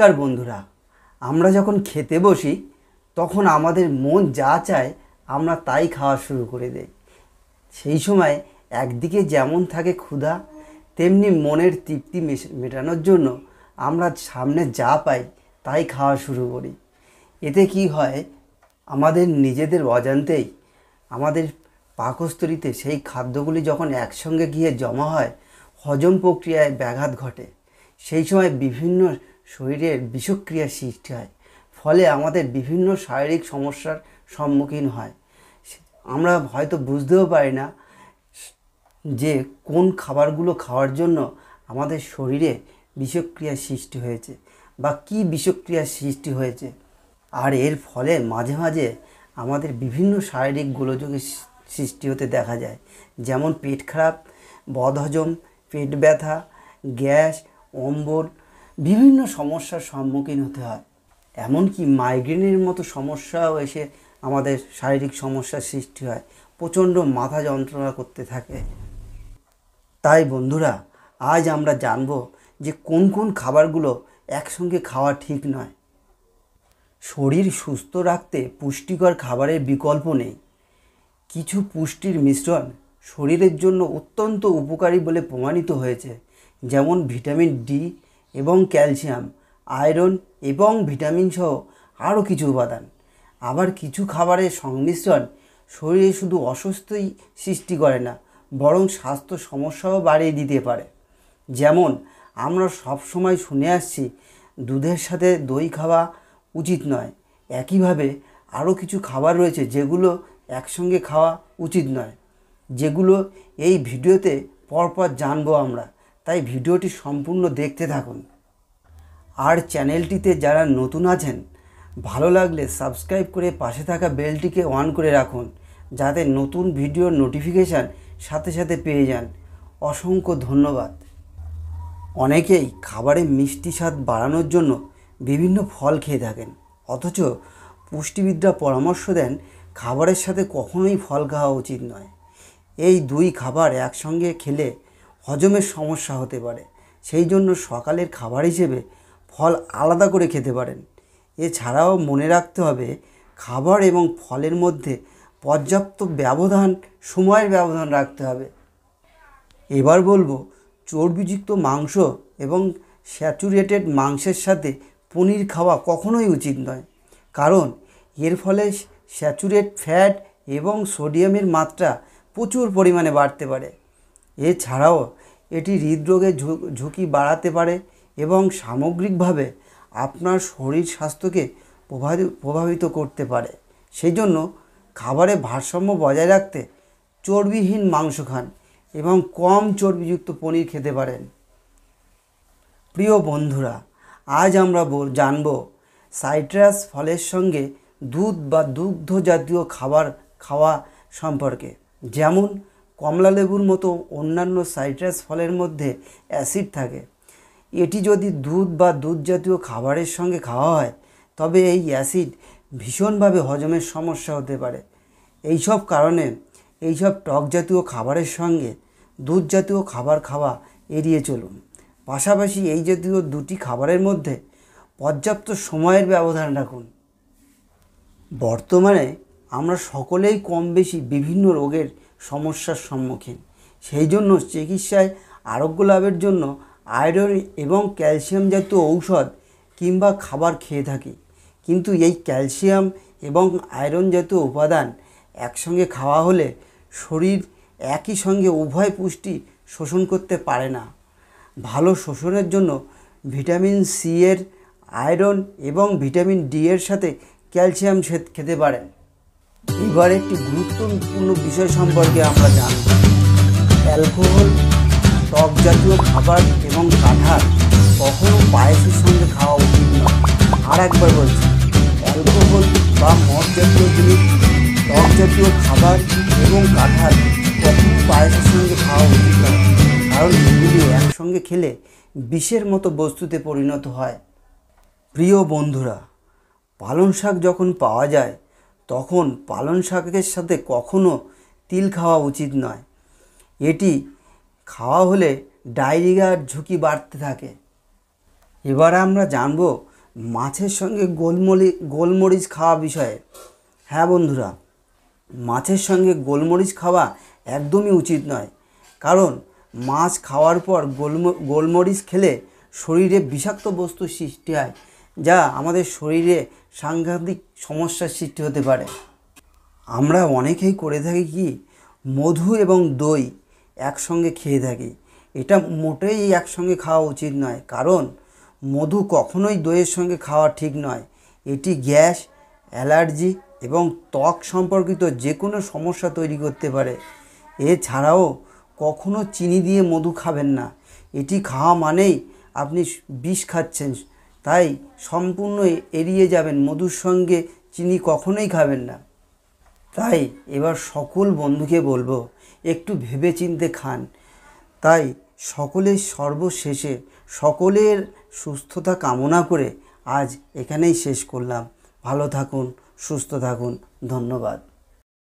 নমস্কার বন্ধুরা, আমরা যখন খেতে বসি তখন আমাদের মন যা চায় আমরা তাই খাওয়া শুরু করে দেই। সেই সময় একদিকে যেমন থাকে ক্ষুধা, তেমনি মনের তৃপ্তি মেটানোর জন্য আমরা সামনে যা পাই তাই খাওয়া শুরু করি। এতে কি হয়, আমাদের নিজেদের অজান্তেই আমাদের পাকস্থলীতে সেই খাদ্যগুলি যখন একসঙ্গে গিয়ে জমা হয়, হজম প্রক্রিয়ায় ব্যাঘাত ঘটে। সেই সময় বিভিন্ন শরীরের বিষক্রিয়া সৃষ্টি হয়, ফলে আমাদের বিভিন্ন শারীরিক সমস্যার সম্মুখীন হয়। আমরা হয়তো বুঝতেও পারি না যে কোন খাবারগুলো খাওয়ার জন্য আমাদের শরীরে বিষক্রিয়া সৃষ্টি হয়েছে বা কী বিষক্রিয়া সৃষ্টি হয়েছে। আর এর ফলে মাঝে মাঝে আমাদের বিভিন্ন শারীরিক গোলযোগের সৃষ্টি হতে দেখা যায়, যেমন পেট খারাপ, বদহজম, পেট ব্যথা, গ্যাস, অম্বল, বিভিন্ন সমস্যার সম্মুখীন হতে হয়। এমনকি মাইগ্রেনের মতো সমস্যাও এসে আমাদের শারীরিক সমস্যার সৃষ্টি হয়, প্রচণ্ড মাথা যন্ত্রণা করতে থাকে। তাই বন্ধুরা, আজ আমরা জানব যে কোন কোন খাবারগুলো একসঙ্গে খাওয়া ঠিক নয়। শরীর সুস্থ রাখতে পুষ্টিকর খাবারের বিকল্প নেই। কিছু পুষ্টির মিশ্রণ শরীরের জন্য অত্যন্ত উপকারী বলে প্রমাণিত হয়েছে, যেমন ভিটামিন ডি এবং ক্যালসিয়াম, আয়রন এবং ভিটামিন সহ আরও কিছু উপাদান। আবার কিছু খাবারের সংমিশ্রণ শরীরে শুধু অস্বস্তি সৃষ্টি করে না, বরং স্বাস্থ্য সমস্যাও বাড়িয়ে দিতে পারে। যেমন আমরা সবসময় শুনে আসছি দুধের সাথে দই খাওয়া উচিত নয়। একইভাবে আরও কিছু খাবার রয়েছে যেগুলো একসঙ্গে খাওয়া উচিত নয়, যেগুলো এই ভিডিওতে পরপর জানবো আমরা। তাই ভিডিওটি সম্পূর্ণ দেখতে থাকুন। আর চ্যানেলটিতে যারা নতুন আছেন, ভালো লাগলে সাবস্ক্রাইব করে পাশে থাকা বেলটিকে অন করে রাখুন, যাতে নতুন ভিডিওর নোটিফিকেশান সাথে সাথে পেয়ে যান। অসংখ্য ধন্যবাদ। অনেকেই খাবারে মিষ্টি স্বাদ বাড়ানোর জন্য বিভিন্ন ফল খেয়ে থাকেন, অথচ পুষ্টিবিদরা পরামর্শ দেন খাবারের সাথে কখনোই ফল খাওয়া উচিত নয়। এই দুই খাবার একসঙ্গে খেলে হজমের সমস্যা হতে পারে। সেই জন্য সকালের খাবার হিসেবে ফল আলাদা করে খেতে পারেন। এছাড়াও মনে রাখতে হবে, খাবার এবং ফলের মধ্যে পর্যাপ্ত সময়ের ব্যবধান রাখতে হবে। এবার বলবো, চর্বিযুক্ত মাংস এবং স্যাচুরেটেড মাংসের সাথে পনির খাওয়া কখনোই উচিত নয়, কারণ এর ফলে স্যাচুরেট ফ্যাট এবং সোডিয়ামের মাত্রা প্রচুর পরিমাণে বাড়তে পারে। এছাড়াও এটি হৃদরোগের ঝুঁকি বাড়াতে পারে এবং সামগ্রিকভাবে আপনার শরীর স্বাস্থ্যকে প্রভাবিত করতে পারে। সেই জন্য খাবারে ভারসাম্য বজায় রাখতে চর্বিহীন মাংস খান এবং কম চর্বিযুক্ত পনির খেতে পারেন। প্রিয় বন্ধুরা, আজ আমরা জানব সাইট্রাস ফলের সঙ্গে দুধ বা দুগ্ধ জাতীয় খাবার খাওয়া সম্পর্কে। যেমন কমলা লেবুর মতো অন্যান্য সাইট্রাস ফলের মধ্যে অ্যাসিড থাকে। এটি যদি দুধ বা দুধ জাতীয় খাবারের সঙ্গে খাওয়া হয়, তবে এই অ্যাসিড ভীষণভাবে হজমের সমস্যা হতে পারে। এইসব কারণে এইসব টক জাতীয় খাবারের সঙ্গে দুধ জাতীয় খাবার খাওয়া এড়িয়ে চলুন। পাশাপাশি এই জাতীয় দুটি খাবারের মধ্যে পর্যাপ্ত সময়ের ব্যবধান রাখুন। বর্তমানে আমরা সকলেই কম বেশি বিভিন্ন রোগের সমস্যার সম্মুখীন। সেই জন্য চিকিৎসায় আরোগ্য লাভের জন্য আয়রন এবং ক্যালসিয়াম জাতীয় ঔষধ কিংবা খাবার খেয়ে থাকি। কিন্তু এই ক্যালসিয়াম এবং আয়রন জাতীয় উপাদান একসঙ্গে খাওয়া হলে শরীর একই সঙ্গে উভয় পুষ্টি শোষণ করতে পারে না। ভালো শোষণের জন্য ভিটামিন সি এর, আয়রন এবং ভিটামিন ডি এর সাথে ক্যালসিয়াম খেতে পারেন। এবার একটি গুরুত্বপূর্ণ বিষয় সম্পর্কে আমরা জানব। অ্যালকোহল, টক জাতীয় খাবার এবং কাঁঠাল কখনো পায়েসের সঙ্গে খাওয়া উচিত নয়। আর একবার বলছি, অ্যালকোহল বা মদ জাতীয় জিনিস, টক জাতীয় খাবার এবং কাঁঠাল কখনো পায়েসের সঙ্গে খাওয়া উচিত নয়, কারণ এগুলি একসঙ্গে খেলে বিষের মতো বস্তুতে পরিণত হয়। প্রিয় বন্ধুরা, পালং শাক যখন পাওয়া যায়, তখন পালং শাকের সাথে কখনো তিল খাওয়া উচিত নয়। এটি খাওয়া হলে ডায়রিয়ার ঝুঁকি বাড়তে থাকে। এবার আমরা জানব মাছের সঙ্গে গোলমরিচ খাওয়া বিষয়ে, হ্যাঁ বন্ধুরা, মাছের সঙ্গে গোলমরিচ খাওয়া একদমই উচিত নয়। কারণ মাছ খাওয়ার পর গোলমরিচ খেলে শরীরে বিষাক্ত বস্তু সৃষ্টি হয়, যা আমাদের শরীরে সাংঘাতিক সমস্যার সৃষ্টি হতে পারে। আমরা অনেকেই করে থাকি কি, মধু এবং দই একসঙ্গে খেয়ে থাকি। এটা মোটেই একসঙ্গে খাওয়া উচিত নয়, কারণ মধু কখনোই দইয়ের সঙ্গে খাওয়া ঠিক নয়। এটি গ্যাস, অ্যালার্জি এবং ত্বক সম্পর্কিত যে কোনো সমস্যা তৈরি করতে পারে। এছাড়াও কখনো চিনি দিয়ে মধু খাবেন না। এটি খাওয়া মানেই আপনি বিষ খাচ্ছেন, তাই সম্পূর্ণ এড়িয়ে যাবেন। মধুর সঙ্গে চিনি কখনোই খাবেন না। তাই এবার সকল বন্ধুকে বলবো, একটু ভেবেচিন্তে খান। তাই সকলের সর্বশেষে সকলের সুস্থতা কামনা করে আজ এখানেই শেষ করলাম। ভালো থাকুন, সুস্থ থাকুন, ধন্যবাদ।